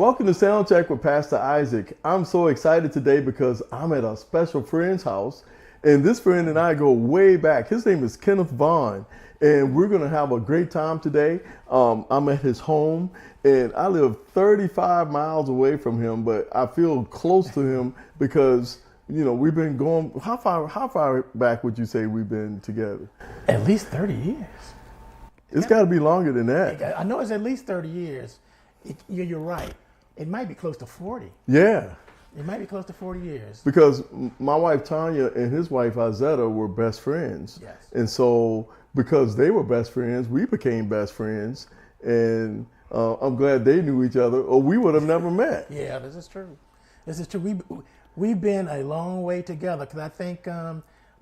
Welcome to Soundcheck with Pastor Isaac. I'm so excited today because I'm at a special friend's house, and this friend and I go way back. His name is Kenneth Vaughn, and we're going to have a great time today. I'm at his home, and I live 35 miles away from him, but I feel close to him because, you know, we've been going. How far back would you say we've been together? At least 30 years. It's got to be longer than that. I know it's at least 30 years. You're right. It might be close to 40. Yeah. It might be close to 40 years. Because my wife Tanya and his wife Izetta were best friends. Yes. And so because they were best friends, we became best friends. And I'm glad they knew each other, or we would have never met. Yeah, this is true. This is true. We've been a long way together because I think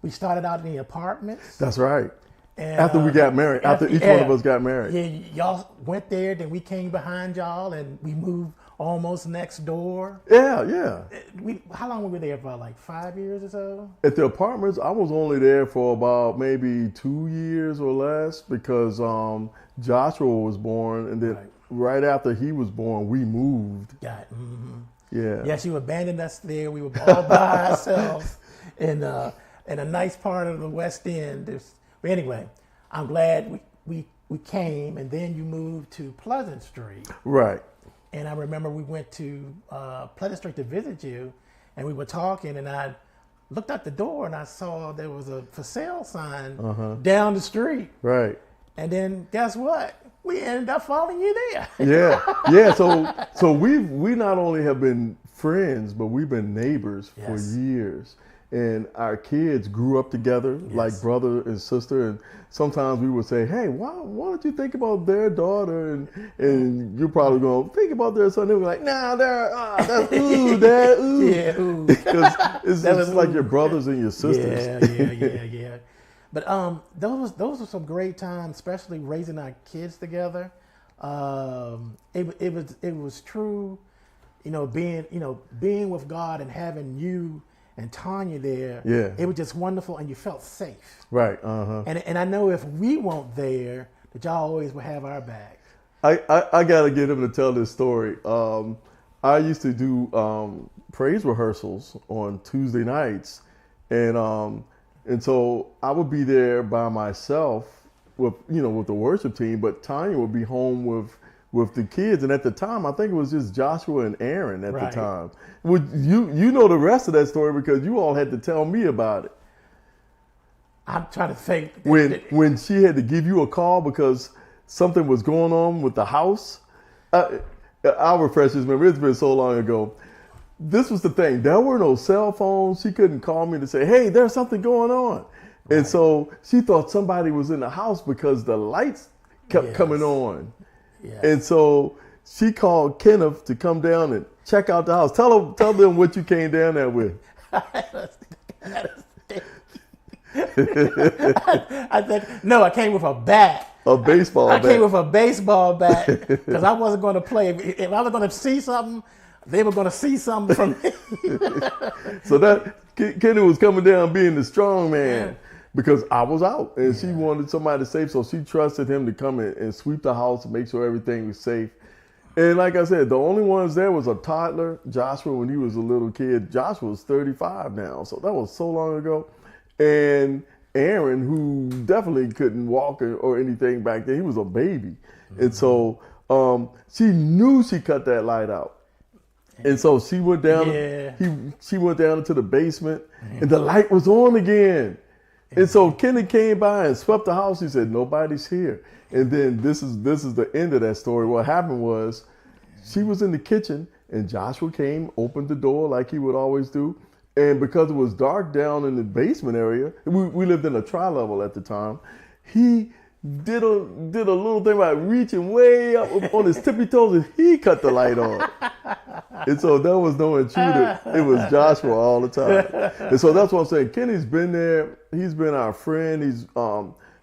we started out in the apartments. That's right. And, after we got married, after each one of us got married. Yeah, y'all went there, then we came behind y'all, and we moved almost next door. Yeah. How long were we there for? Like 5 years or so? At the apartments, I was only there for about maybe 2 years or less because Joshua was born, and then right after he was born, we moved. Yeah. Yes, you abandoned us there. We were all by ourselves in a nice part of the West End. But anyway, I'm glad we came, and then you moved to Pleasant Street. Right. And I remember we went to Pleasant Street to visit you, and we were talking, and I looked out the door, and I saw there was a for sale sign down the street. Right. And then guess what? We ended up following you there. Yeah. So we not only have been friends, but we've been neighbors for years. And our kids grew up together like brother and sister. And sometimes we would say, hey, why don't you think about their daughter? And you're probably going to think about their son. They were like, nah, that's ooh, dad, ooh. Yeah, ooh. Because it's just like your brothers and your sisters. Yeah. But those were some great times, especially raising our kids together. It was true, being with God and having you and Tanya there. Yeah. It was just wonderful, and you felt safe. Right. And I know if we weren't there, that y'all always would have our back. I gotta get him to tell this story. I used to do praise rehearsals on Tuesday nights, and so I would be there by myself with the worship team, but Tanya would be home with the kids, and at the time I think it was just Joshua and Aaron at the time. You know the rest of that story because you all had to tell me about it. I'm trying to think. When she had to give you a call because something was going on with the house. I'll refresh this memory. It's been so long ago. This was the thing. There were no cell phones. She couldn't call me to say, hey, there's something going on. And so she thought somebody was in the house because the lights kept coming on. Yes. And so she called Kenneth to come down and check out the house. Tell them what you came down there with. I came with a bat. A baseball bat. I came with a baseball bat because I wasn't going to play. If I was going to see something, they were going to see something from me. So that Kenny was coming down being the strong man because I was out and she wanted somebody safe. So she trusted him to come in and sweep the house and make sure everything was safe. And like I said, the only ones there was a toddler, Joshua, when he was a little kid. Joshua was 35 now. So that was so long ago. And Aaron, who definitely couldn't walk or anything back then, he was a baby. And so she knew she cut that light out. And so she went down. She went down into the basement, and the light was on again. And so Kenny came by and swept the house. He said, "Nobody's here." And then this is the end of that story. What happened was, she was in the kitchen, and Joshua came, opened the door like he would always do. And because it was dark down in the basement area, we lived in a tri-level at the time. He did a little thing about reaching way up on his tippy toes, and he cut the light on. And so there was no intruder. It was Joshua all the time. And so that's what I'm saying. Kenny's been there. He's been our friend. He's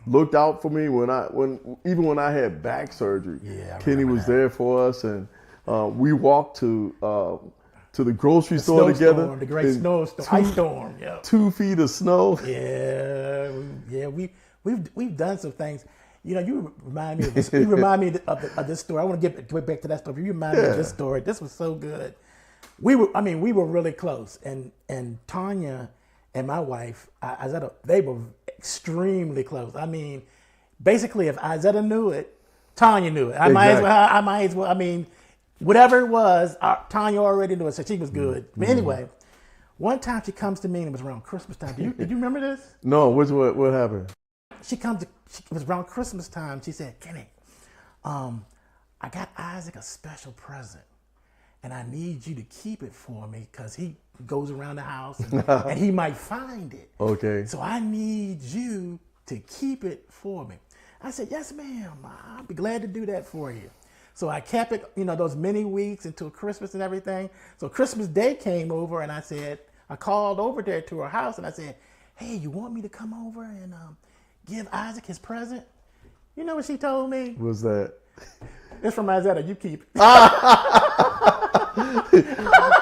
looked out for me even when I had back surgery. Kenny was there for us, and we walked to the grocery store together. The great snowstorm, ice storm. 2 feet of snow. Yeah. We've done some things. you remind me of this. You remind me of this story. I want to get back to that story. You remind me of this story. This was so good. We were really close, and Tanya and my wife, Izetta, they were extremely close. I mean, basically, if Izetta knew it, Tanya knew it. I might as well. I mean, whatever it was, Tanya already knew it, so she was good. But anyway, one time she comes to me, and it was around Christmas time. Did you remember this? No, what happened? It was around Christmas time. She said, Kenny, I got Isaac a special present, and I need you to keep it for me because he goes around the house and he might find it. Okay. So I need you to keep it for me. I said, yes, ma'am. I'll be glad to do that for you. So I kept it, those many weeks until Christmas and everything. So Christmas Day came over, and I called over there to her house, and I said, hey, you want me to come over and give Isaac his present? You know what she told me? What's that? It's from Izetta. You keep it.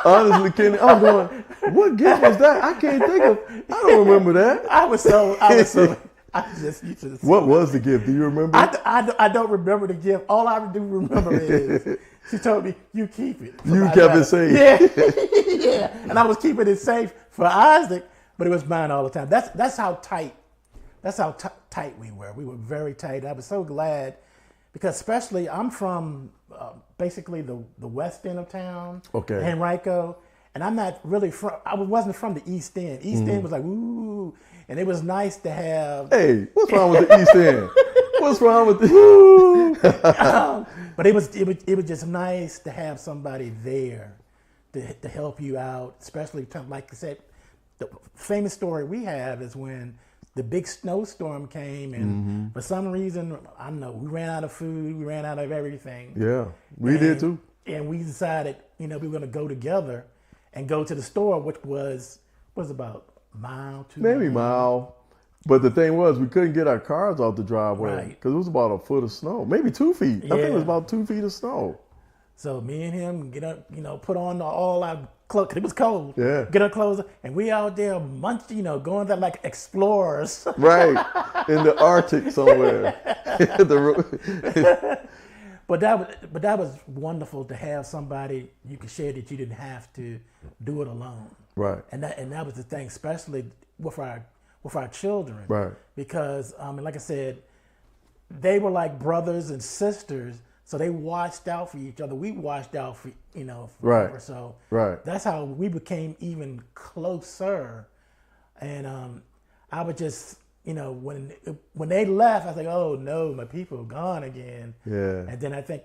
Honestly, Kenny, I'm going, what gift was that? I can't think of. I don't remember that. I was so. What was the gift? Do you remember? I don't remember the gift. All I do remember is she told me, you keep it. You kept it safe. Yeah. Yeah. And I was keeping it safe for Isaac, but it was mine all the time. That's how tight. That's how tight we were. We were very tight. I was so glad because especially I'm from basically the west end of town, Henrico, and I'm not really I wasn't from the East End. East End was like, ooh, and it was nice to have. Hey, what's wrong with the East End? What's wrong with the? But it was just nice to have somebody there to help you out, especially like I said, the famous story we have is when the big snowstorm came, and for some reason, I don't know, we ran out of food, we ran out of everything. Yeah, we did too. And we decided, we were going to go together and go to the store, which was about a mile, 2 miles. Maybe mile. But the thing was, we couldn't get our cars off the driveway because it was about a foot of snow, maybe 2 feet. I think it was about 2 feet of snow. So me and him get up, put on all our clothes, 'cause it was cold. Yeah. Get our clothes, and we out there going there like explorers. Right. In the Arctic somewhere. But that was wonderful to have somebody you could share that you didn't have to do it alone. Right. And that was the thing, especially with our children. Right. Because like I said, they were like brothers and sisters. So they watched out for each other. We watched out for, forever. Right. So right. That's how we became even closer. And I would just, when they left, I was like, oh no, my people are gone again. Yeah. And then I think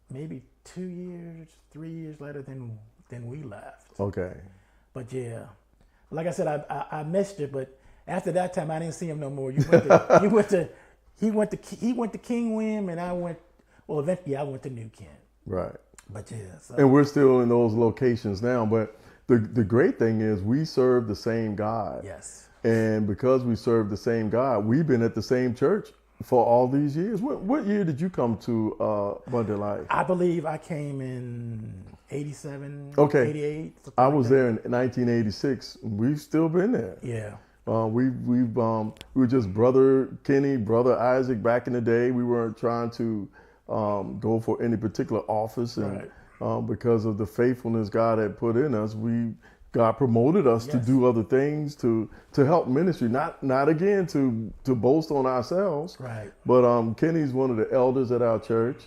maybe 2 years, 3 years later, then we left. Okay. But yeah, like I said, I missed it. But after that time, I didn't see him no more. He went to King William, and I went. Well, eventually I went to New Kent. Right. But yeah. So. And we're still in those locations now. But the great thing is we serve the same God. Yes. And because we serve the same God, we've been at the same church for all these years. What year did you come to Abundant Life? I believe I came in 87, 88. I was there in 1986. We've still been there. Yeah. We were just Brother Kenny, Brother Isaac back in the day. We weren't trying to go for any particular office, and because of the faithfulness God had put in us, God promoted us to do other things to help ministry, not again to boast on ourselves. Right. But Kenny's one of the elders at our church,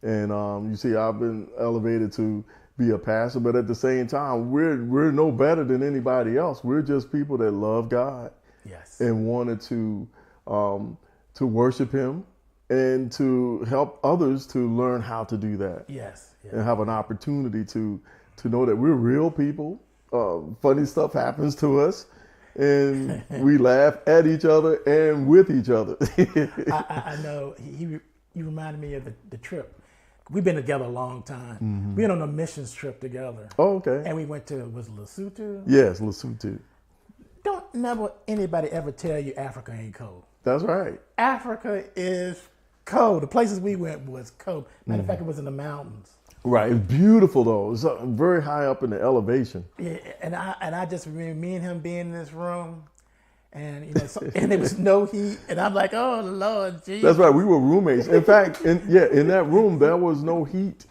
and you see, I've been elevated to be a pastor, but at the same time, we're no better than anybody else. We're just people that love God, and wanted to worship Him and to help others to learn how to do that. Yes. And have an opportunity to know that we're real people. Funny stuff happens to us, and we laugh at each other and with each other. I know. You reminded me of the trip. We've been together a long time. Mm-hmm. We went on a missions trip together. Oh, okay. And we went to, was it Lesotho? Yes, Lesotho. Don't never anybody ever tell you Africa ain't cold. That's right. Africa is cold. The places we went was cold. Matter of fact, it was in the mountains. Right. It's beautiful though. It's very high up in the elevation. Yeah, and I just remember me and him being in this room, and and there was no heat, and I'm like, oh Lord Jesus. That's right. We were roommates. In fact, in that room there was no heat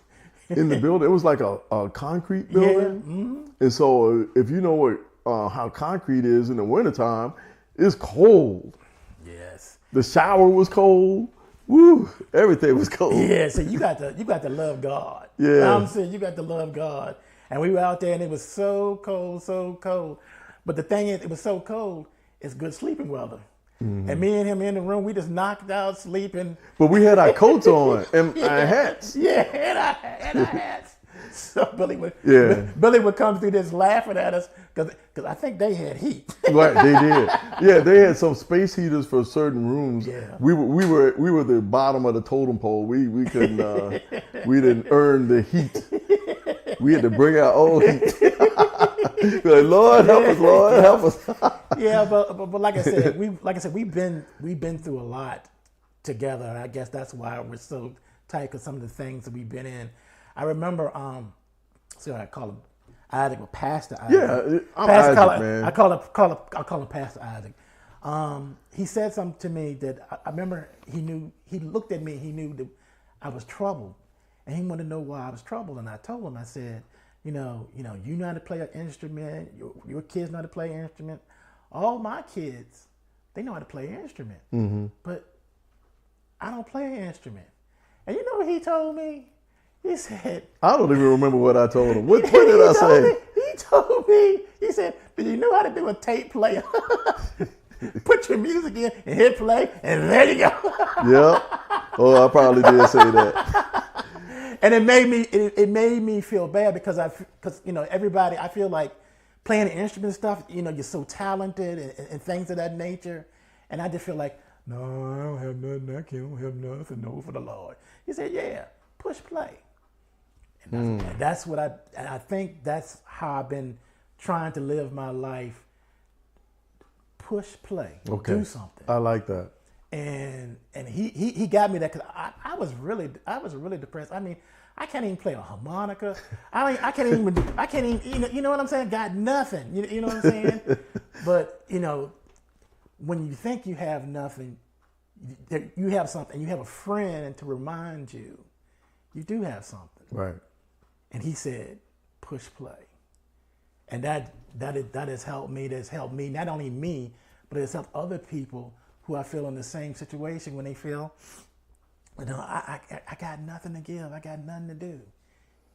in the building. It was like a concrete building, and so if you know what how concrete is in the wintertime, it's cold. Yes. The shower was cold. Woo! Everything was cold. Yeah. So you got to love God. Yeah. I'm saying you got to love God. And we were out there, and it was so cold, so cold. But the thing is, it was so cold. It's good sleeping weather. And me and him in the room, we just knocked out sleeping. But we had our coats on and our hats. Yeah, and our hats. So Billy would come through this laughing at us because I think they had heat. Right, they did. Yeah, they had some space heaters for certain rooms. Yeah. We were the bottom of the totem pole. We couldn't we didn't earn the heat. We had to bring our own heat. Like, Lord help us, Lord help us. Yeah, but like I said, we've been through a lot together, and I guess that's why we're so tight, because some of the things that we've been in. I remember, see what I call him, Isaac, or Pastor Isaac. Yeah, I'm Isaac, man. I call him Pastor Isaac. He said something to me that I remember. He looked at me. He knew that I was troubled, and he wanted to know why I was troubled. And I told him, I said, you know how to play an instrument. Your kids know how to play an instrument. All my kids, they know how to play an instrument, but I don't play an instrument. And you know what he told me? He said, I don't even remember what I told him. What did I say? He told me, he said, do you know how to do a tape player? Put your music in and hit play, and there you go. Yeah. Oh, I probably did say that. And it made me feel bad because everybody, I feel like playing the instrument stuff, you're so talented and things of that nature. And I just feel like, no, I don't have nothing. I don't have nothing. No, for the Lord. He said, yeah, push play. And that's what I think that's how I've been trying to live my life. Push play. Okay. Do something. I like that. And he got me that, because I was really depressed. I mean, I can't even play a harmonica. I can't even you know what I'm saying? Got nothing. You know what I'm saying? But when you think you have nothing, you have something. You have a friend to remind you do have something. Right. And he said, push play. And that has helped me. That's helped me, not only me, but it's helped other people who I feel in the same situation when they feel, I got nothing to give. I got nothing to do.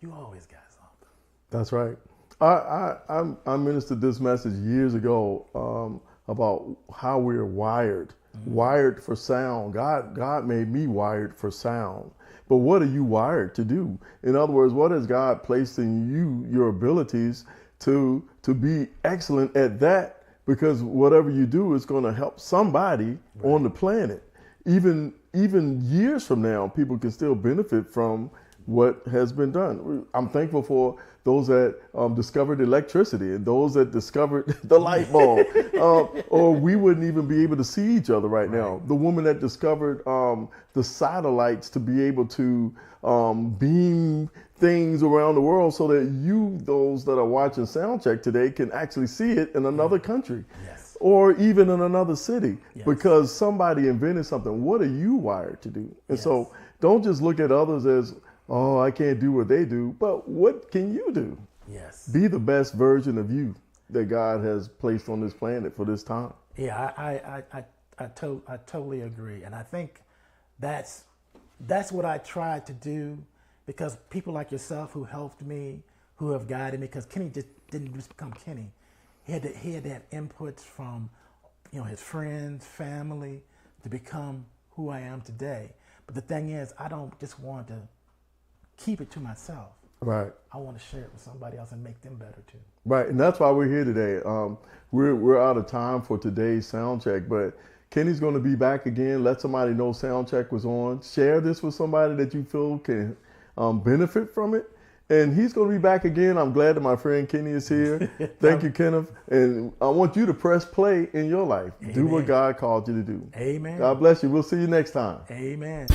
You always got something. That's right. I ministered this message years ago about how we're wired, wired for sound. God made me wired for sound. But what are you wired to do? In other words, what has God placed in you, your abilities to be excellent at that? Because whatever you do is going to help somebody on the planet. Even years from now, people can still benefit from what has been done. I'm thankful for those that discovered electricity and those that discovered the light bulb, or we wouldn't even be able to see each other right now. The woman that discovered the satellites to be able to beam things around the world so that those that are watching Soundcheck today, can actually see it in another country. Yes. Or even in another city, yes. because somebody invented something. What are you wired to do? And so don't just look at others as, oh, I can't do what they do, but what can you do? Yes. Be the best version of you that God has placed on this planet for this time. Yeah, I totally agree. And I think that's what I tried to do, because people like yourself who helped me, who have guided me, because Kenny just didn't just become Kenny. He had to have inputs from, his friends, family, to become who I am today. But the thing is, I don't just want to keep it to myself. Right. I want to share it with somebody else and make them better too. Right, and that's why we're here today. We're out of time for today's Soundcheck, but Kenny's going to be back again. Let somebody know Soundcheck was on. Share this with somebody that you feel can benefit from it. And he's going to be back again. I'm glad that my friend Kenny is here. Thank you, Kenneth. And I want you to press play in your life. Amen. Do what God called you to do. Amen. God bless you. We'll see you next time. Amen.